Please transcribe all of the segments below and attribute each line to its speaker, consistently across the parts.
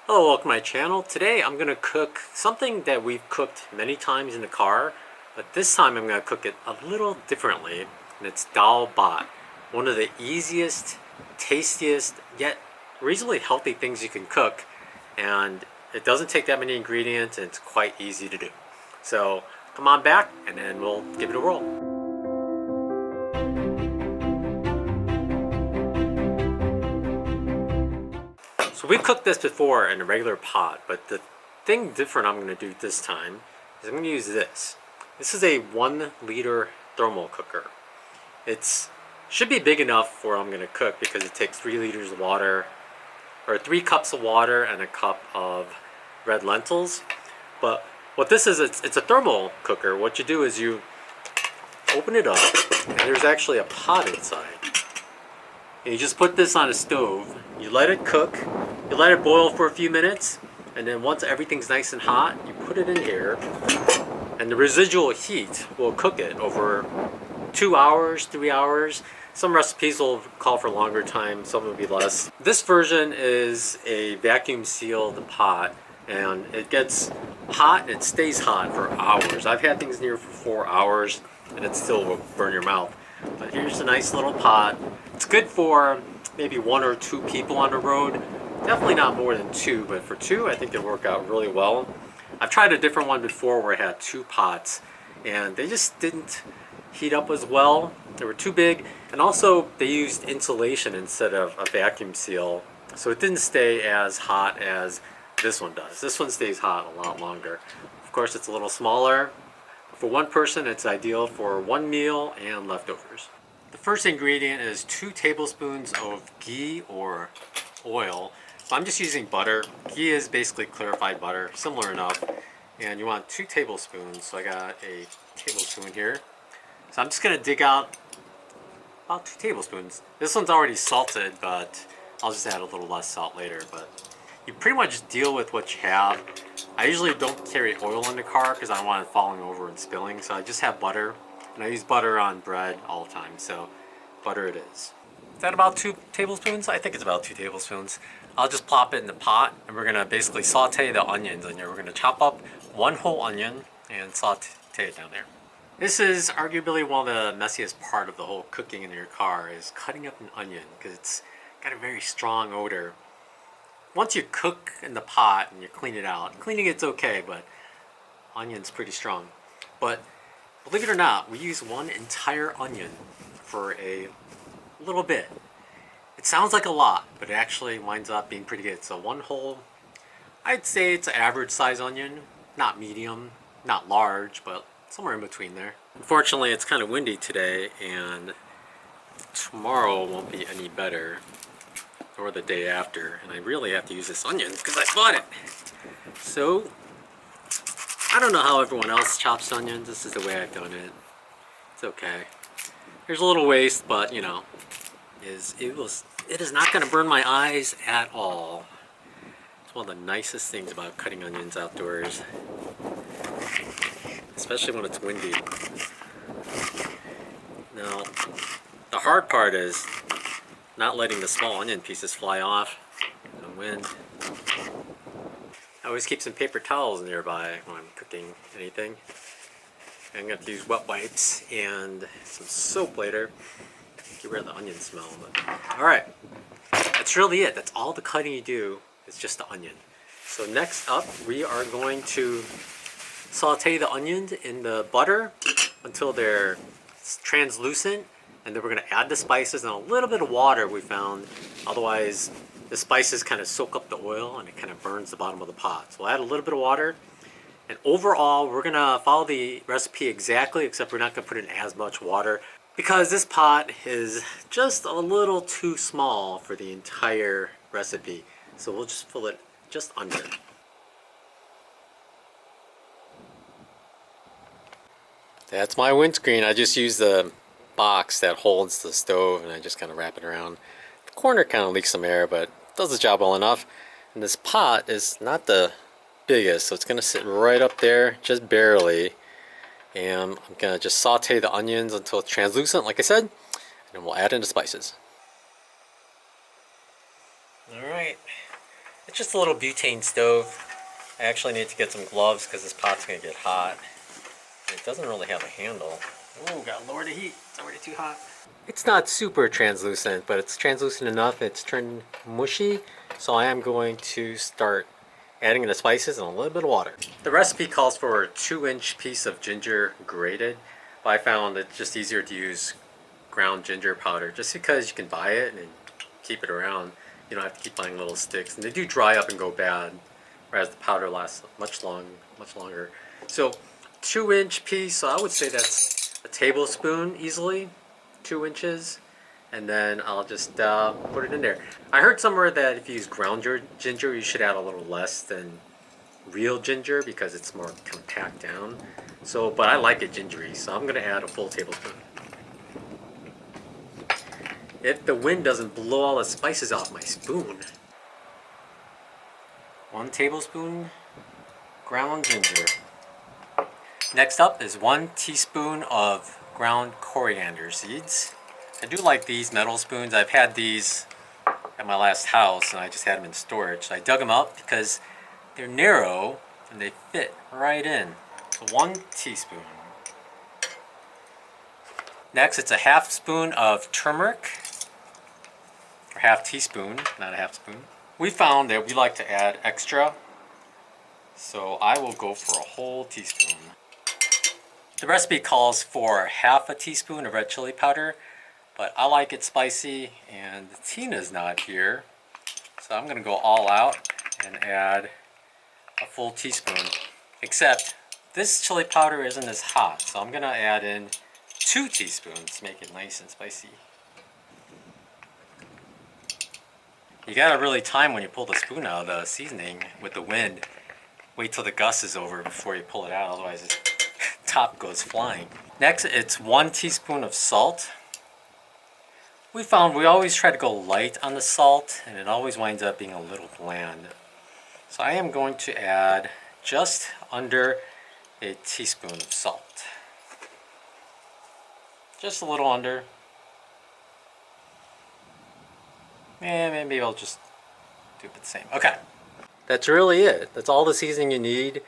Speaker 1: Hello, welcome to my channel. Today I'm going to cook something that we've cooked many times in the car, but this time I'm going to cook it a little differently, and it's Dal Baht. One of the easiest, tastiest, yet reasonably healthy things you can cook, and it doesn't take that many ingredients and it's quite easy to do. So come on back and then we'll give it a whirl. So we've cooked this before in a regular pot, but the thing different I'm going to do this time is I'm going to use this. This is a 1 liter thermal cooker. It should be big enough for what I'm going to cook because it takes 3 liters of water, or 3 cups of water and a cup of red lentils. But what this is, it's a thermal cooker. What you do is you open it up and there's actually a pot inside. And you just put this on a stove, you let it cook, you let it boil for a few minutes, and then once everything's nice and hot, you put it in here, and the residual heat will cook it over 2 hours, 3 hours. Some recipes will call for longer time, some will be less. This version is a vacuum sealed pot, and it gets hot and it stays hot for hours. I've had things in here for 4 hours, and it still will burn your mouth. But here's a nice little pot. It's good for maybe 1 or 2 people on the road. Definitely not more than 2, but for 2 I think it'll work out really well. I've tried a different one before where I had 2 pots and they just didn't heat up as well. They were too big, and also they used insulation instead of a vacuum seal, so it didn't stay as hot as this one does. This one stays hot a lot longer. Of course it's a little smaller. For 1 person, it's ideal for 1 meal and leftovers. The first ingredient is 2 tablespoons of ghee or oil. So I'm just using butter. Ghee is basically clarified butter, similar enough. And you want 2 tablespoons, so I got a tablespoon here. So I'm just gonna dig out about 2 tablespoons. This one's already salted, but I'll just add a little less salt later. But you pretty much deal with what you have. I usually don't carry oil in the car because I don't want it falling over and spilling, so I just have butter, and I use butter on bread all the time, so butter it is. Is that about 2 tablespoons? I think it's about 2 tablespoons. I'll just plop it in the pot, and we're gonna basically saute the onions in here. We're gonna chop up 1 whole onion and saute it down there. This is arguably one of the messiest part of the whole cooking in your car, is cutting up an onion, because it's got a very strong odor. Once you cook in the pot and you clean it out, cleaning it's okay, but onion's pretty strong. But believe it or not, we use 1 entire onion for a little bit. It sounds like a lot, but it actually winds up being pretty good. So 1 whole, I'd say it's an average size onion, not medium, not large, but somewhere in between there. Unfortunately, it's kind of windy today, and tomorrow won't be any better, or the day after, and I really have to use this onion because I bought it. So I don't know how everyone else chops onions. This is the way I've done it. It's okay. There's a little waste, but you know, it is not going to burn my eyes at all. It's one of the nicest things about cutting onions outdoors, especially when it's windy. Now, the hard part is not letting the small onion pieces fly off in the wind. I always keep some paper towels nearby when I'm cooking anything. I'm going to use wet wipes and some soap later. Get rid of the onion smell. Alright, that's really it. That's all the cutting you do, is just the onion. So next up, we are going to saute the onions in the butter until they're translucent. And then we're going to add the spices and a little bit of water we found. Otherwise, the spices kind of soak up the oil and it kind of burns the bottom of the pot. So we'll add a little bit of water. And overall, we're going to follow the recipe exactly, except we're not going to put in as much water, because this pot is just a little too small for the entire recipe. So we'll just fill it just under. That's my windscreen. I just used the box that holds the stove and I just kind of wrap it around. The corner kind of leaks some air, but does the job well enough. And this pot is not the biggest, so it's going to sit right up there, just barely. And I'm going to just saute the onions until it's translucent, like I said, and then we'll add in the spices. Alright, It's just a little butane stove. I actually need to get some gloves because this pot's going to get hot. It doesn't really have a handle. Ooh, gotta lower the heat. It's already too hot. It's not super translucent, but it's translucent enough. It's turned mushy, so I am going to start adding the spices and a little bit of water. The recipe calls for a 2-inch piece of ginger grated, but I found it's just easier to use ground ginger powder just because you can buy it and keep it around. You don't have to keep buying little sticks, and they do dry up and go bad, whereas the powder lasts much longer. So 2-inch piece, so I would say that's a tablespoon easily, 2 inches, and then I'll just put it in there. I heard somewhere that if you use ground ginger, you should add a little less than real ginger because it's more compact down. So, but I like it gingery, so I'm gonna add a full tablespoon. If the wind doesn't blow all the spices off my spoon. 1 tablespoon ground ginger. Next up is 1 teaspoon of ground coriander seeds. I do like these metal spoons. I've had these at my last house and I just had them in storage. So I dug them up because they're narrow and they fit right in. So 1 teaspoon. Next, it's a half spoon of turmeric, or half teaspoon, not a half spoon. We found that we like to add extra, so I will go for a whole teaspoon. The recipe calls for half a teaspoon of red chili powder, but I like it spicy and Tina's not here, so I'm going to go all out and add a full teaspoon. Except this chili powder isn't as hot, so I'm going to add in 2 teaspoons to make it nice and spicy. You gotta really time when you pull the spoon out of the seasoning with the wind. Wait till the gust is over before you pull it out, otherwise the top goes flying. Next, it's 1 teaspoon of salt. We found we always try to go light on the salt, and it always winds up being a little bland. So I am going to add just under a teaspoon of salt. Just a little under. And maybe I'll just do it the same. Okay. That's really it. That's all the seasoning you need.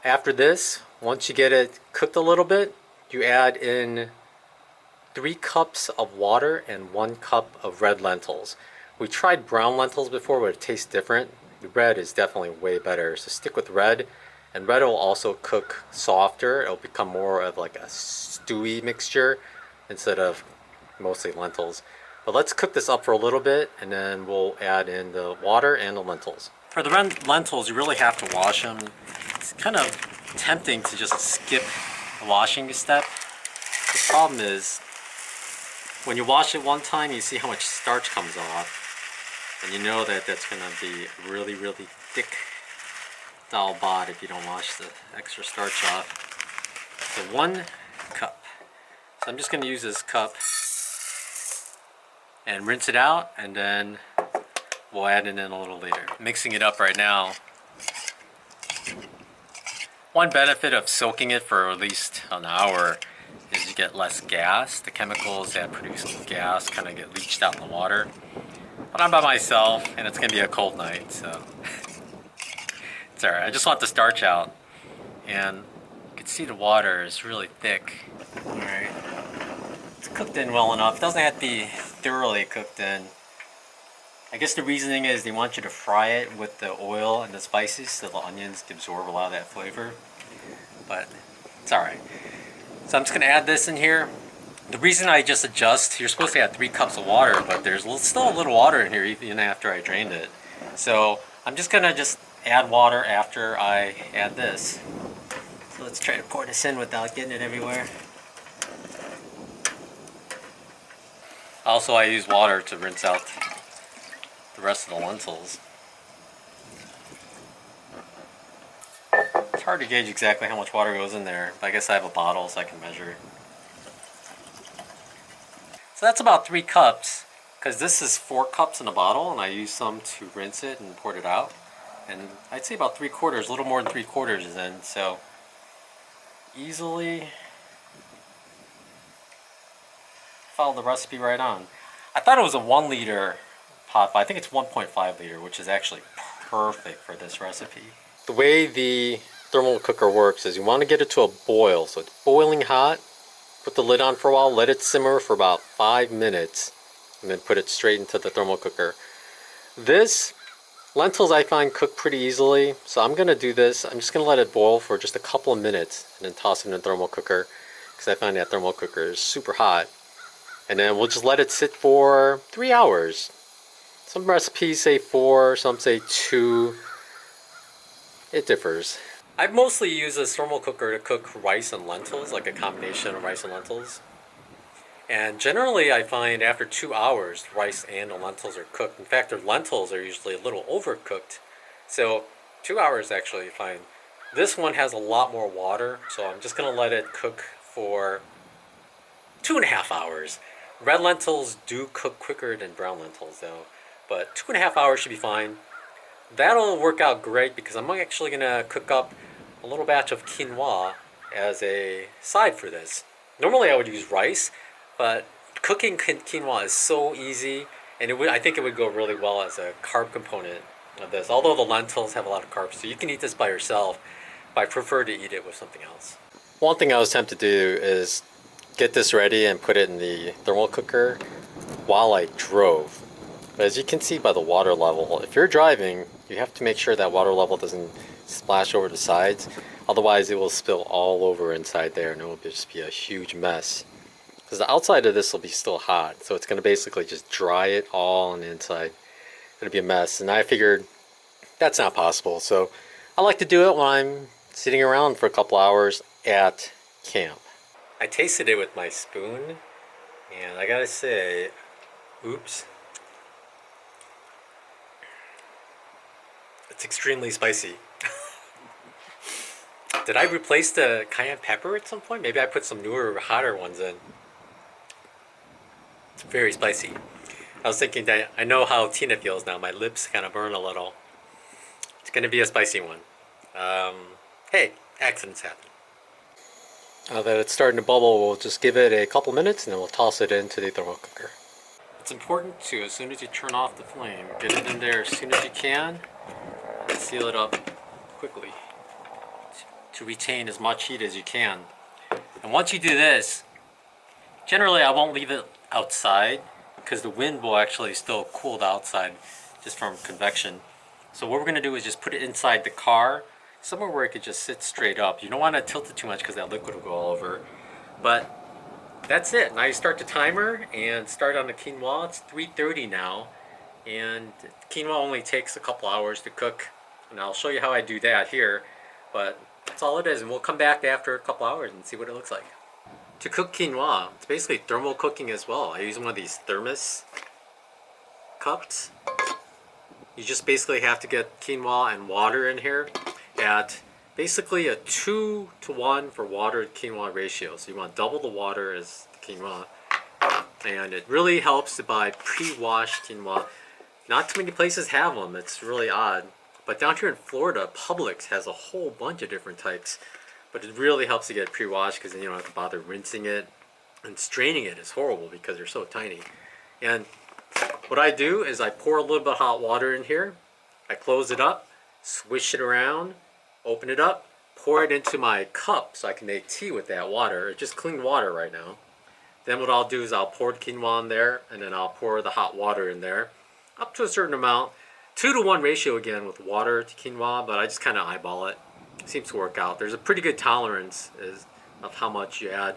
Speaker 1: After this, once you get it cooked a little bit, you add in 3 cups of water and 1 cup of red lentils. We tried brown lentils before, but it tastes different. The red is definitely way better, so stick with red. And red will also cook softer. It'll become more of like a stewy mixture instead of mostly lentils. But let's cook this up for a little bit and then we'll add in the water and the lentils. For the lentils, you really have to wash them. It's kind of tempting to just skip the washing step. The problem is, when you wash it one time, you see how much starch comes off. And you know that that's going to be really, really thick Dal Baht if you don't wash the extra starch off. So 1 cup. So I'm just going to use this cup and rinse it out, and then we'll add it in a little later. Mixing it up right now. One benefit of soaking it for at least an hour is you get less gas. The chemicals that produce gas kind of get leached out in the water. But I'm by myself and it's gonna be a cold night, so it's alright. I just want the starch out, and you can see the water is really thick. Alright, it's cooked in well enough. It doesn't have to be thoroughly cooked in. I guess the reasoning is they want you to fry it with the oil and the spices so the onions absorb a lot of that flavor, but it's alright. So I'm just going to add this in here. The reason I just adjust, you're supposed to add 3 cups of water, but there's still a little water in here even after I drained it. So I'm just going to add water after I add this. So let's try to pour this in without getting it everywhere. Also, I use water to rinse out the rest of the lentils. It's hard to gauge exactly how much water goes in there, but I guess I have a bottle so I can measure. So that's about 3 cups, because this is 4 cups in a bottle, and I used some to rinse it and poured it out. And I'd say about 3/4, a little more than 3/4 is in, so easily follow the recipe right on. I thought it was a 1 liter pot, but I think it's 1.5 liter, which is actually perfect for this recipe. The way the thermal cooker works is you want to get it to a boil, so it's boiling hot. Put the lid on for a while, let it simmer for about 5 minutes, and then put it straight into the thermal cooker. This lentils I find cook pretty easily, so I'm going to do this. I'm just going to let it boil for just a couple of minutes and then toss it in the thermal cooker, because I find that thermal cooker is super hot. And then we'll just let it sit for 3 hours. Some recipes say 4, some say 2. It differs. I've mostly used this thermal cooker to cook rice and lentils, like a combination of rice and lentils. And generally I find after 2 hours, rice and the lentils are cooked. In fact, the lentils are usually a little overcooked. So 2 hours actually fine. This one has a lot more water, so I'm just going to let it cook for 2.5 hours. Red lentils do cook quicker than brown lentils though, but 2.5 hours should be fine. That'll work out great because I'm actually going to cook up a little batch of quinoa as a side for this. Normally I would use rice, but cooking quinoa is so easy, and I think it would go really well as a carb component of this. Although the lentils have a lot of carbs, so you can eat this by yourself, but I prefer to eat it with something else. One thing I was tempted to do is get this ready and put it in the thermal cooker while I drove. But as you can see by the water level, if you're driving, you have to make sure that water level doesn't splash over the sides. Otherwise it will spill all over inside there and it will just be a huge mess. Because the outside of this will be still hot, so it's going to basically just dry it all on the inside. It'll be a mess, and I figured that's not possible. So I like to do it when I'm sitting around for a couple hours at camp. I tasted it with my spoon, and I gotta say, oops. It's extremely spicy. Did I replace the cayenne pepper at some point? Maybe I put some newer, hotter ones in. It's very spicy. I was thinking that I know how Tina feels now. My lips kind of burn a little. It's going to be a spicy one. Hey, accidents happen. Now that it's starting to bubble, we'll just give it a couple minutes and then we'll toss it into the thermal cooker. It's important to, as soon as you turn off the flame, get it in there as soon as you can and seal it up quickly to retain as much heat as you can. And once you do this, generally I won't leave it outside because the wind will actually still cool the outside just from convection. So what we're going to do is just put it inside the car, somewhere where it could just sit straight up. You don't want to tilt it too much because that liquid will go all over. But that's it. Now you start the timer and start on the quinoa. It's 3:30 now, and quinoa only takes a couple hours to cook. And I'll show you how I do that here. But that's all it is, and we'll come back after a couple hours and see what it looks like. To cook quinoa, it's basically thermal cooking as well. I use one of these thermos cups. You just basically have to get quinoa and water in here at basically a 2-to-1 for water to quinoa ratio. So you want double the water as the quinoa. And it really helps to buy pre-washed quinoa. Not too many places have them. It's really odd. But down here in Florida, Publix has a whole bunch of different types. But it really helps to get pre-washed because then you don't have to bother rinsing it. And straining it is horrible because they're so tiny. And what I do is I pour a little bit of hot water in here. I close it up, swish it around, open it up, pour it into my cup so I can make tea with that water. It's just clean water right now. Then what I'll do is I'll pour the quinoa in there, and then I'll pour the hot water in there, up to a certain amount. 2-to-1 ratio again with water to quinoa, but I just kind of eyeball it. It seems to work out. There's a pretty good tolerance of how much you add.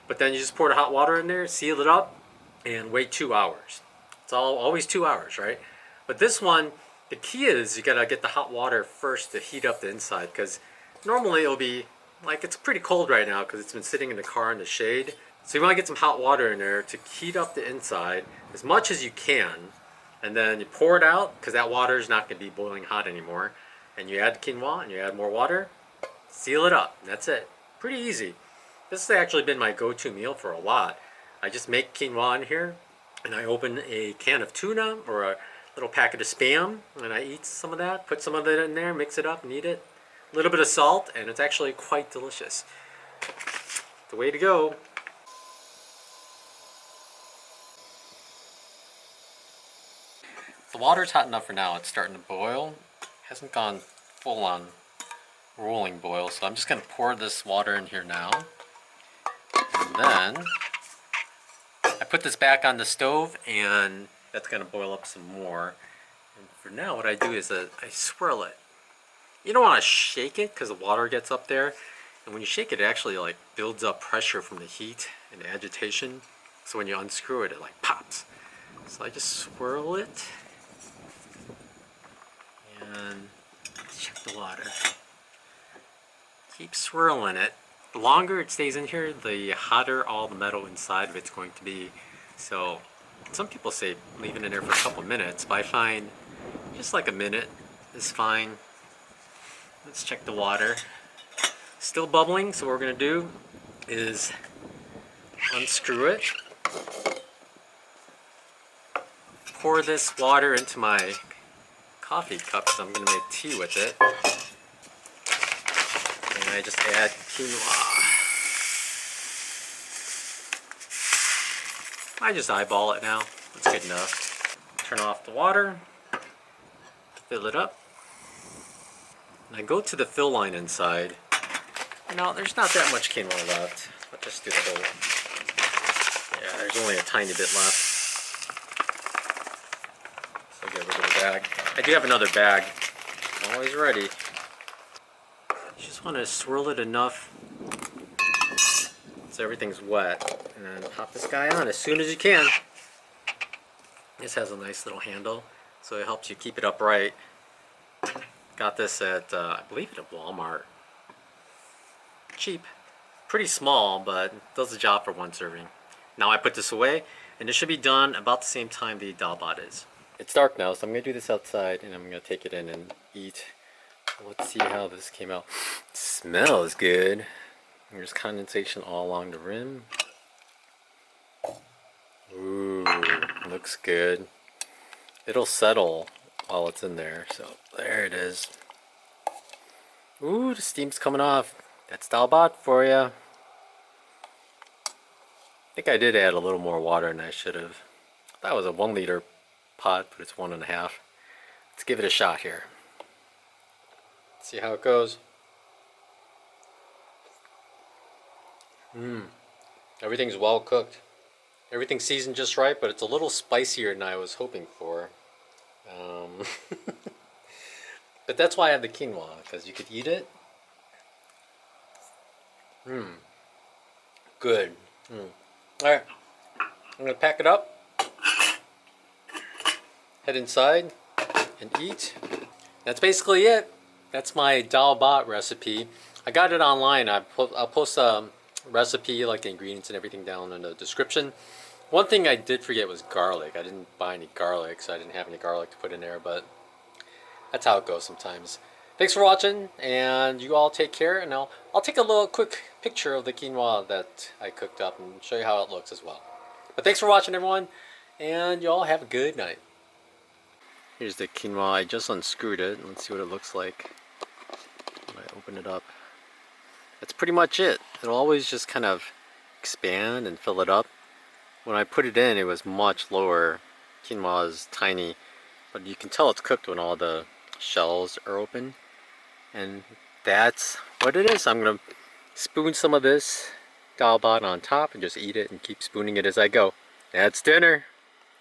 Speaker 1: But then you just pour the hot water in there, seal it up, and wait 2 hours. It's always 2 hours, right? But this one, the key is you gotta get the hot water first to heat up the inside, because normally it'll be like, it's pretty cold right now because it's been sitting in the car in the shade. So you want to get some hot water in there to heat up the inside as much as you can, and then you pour it out because that water is not going to be boiling hot anymore. And you add quinoa and you add more water, seal it up, and that's it. Pretty easy. This has actually been my go-to meal for a lot. I just make quinoa in here, and I open a can of tuna or a little packet of Spam, and I eat some of that, put some of it in there, mix it up and eat it. A little bit of salt, and it's actually quite delicious. The way to go. The water's hot enough for now. It's starting to boil. Hasn't gone full on rolling boil, so I'm just going to pour this water in here now. And then I put this back on the stove, and that's going to boil up some more. And for now, what I do is I swirl it. You don't want to shake it because the water gets up there. And when you shake it, it actually like builds up pressure from the heat and the agitation. So when you unscrew it, it like pops. So I just swirl it. And check the water. Keep swirling it. The longer it stays in here, the hotter all the metal inside of it's going to be. So some people say leave it in there for a couple minutes, but I find just like a minute is fine. Let's check the water. Still bubbling, so what we're going to do is unscrew it. Pour this water into my coffee cup because I'm going to make tea with it. And I just add quinoa. I just eyeball it now. That's good enough. Turn off the water. Fill it up. And I go to the fill line inside. No, there's not that much quinoa left. Let's just do the whole. Yeah, there's only a tiny bit left. So get rid of the bag. I do have another bag. Always ready. You just want to swirl it enough so everything's wet. And then pop this guy on as soon as you can. This has a nice little handle, so it helps you keep it upright. Got this at, I believe at Walmart. Cheap. Pretty small, but does the job for one serving. Now I put this away, and this should be done about the same time the Dal Baht is. It's dark now, so I'm going to do this outside, and I'm going to take it in and eat. Let's see how this came out. It smells good. There's condensation all along the rim. Ooh, looks good. It'll settle while it's in there, so there it is. Ooh, the steam's coming off. That's Dal Baht for you. I think I did add a little more water than I should have. That was a 1 liter pot, but it's 1.5. Let's give it a shot here. See how it goes. Everything's well cooked. Everything's seasoned just right, but it's a little spicier than I was hoping for. But that's why I have the quinoa, because you could eat it. Good. Alright, I'm going to pack it up, head inside, and eat. That's basically it. That's my Dal Baht recipe. I got it online. I'll post a recipe, like the ingredients and everything, down in the description. One thing I did forget was garlic. I didn't buy any garlic, so I didn't have any garlic to put in there, but that's how it goes sometimes. Thanks for watching, and you all take care, and I'll take a little quick picture of the quinoa that I cooked up and show you how it looks as well. But thanks for watching, everyone, and you all have a good night. Here's the quinoa. I just unscrewed it. Let's see what it looks like when I open it up. That's pretty much it. It'll always just kind of expand and fill it up. When I put it in, it was much lower. Quinoa is tiny, but you can tell it's cooked when all the shells are open. And that's what it is. I'm going to spoon some of this Dal Baht on top and just eat it and keep spooning it as I go. That's dinner.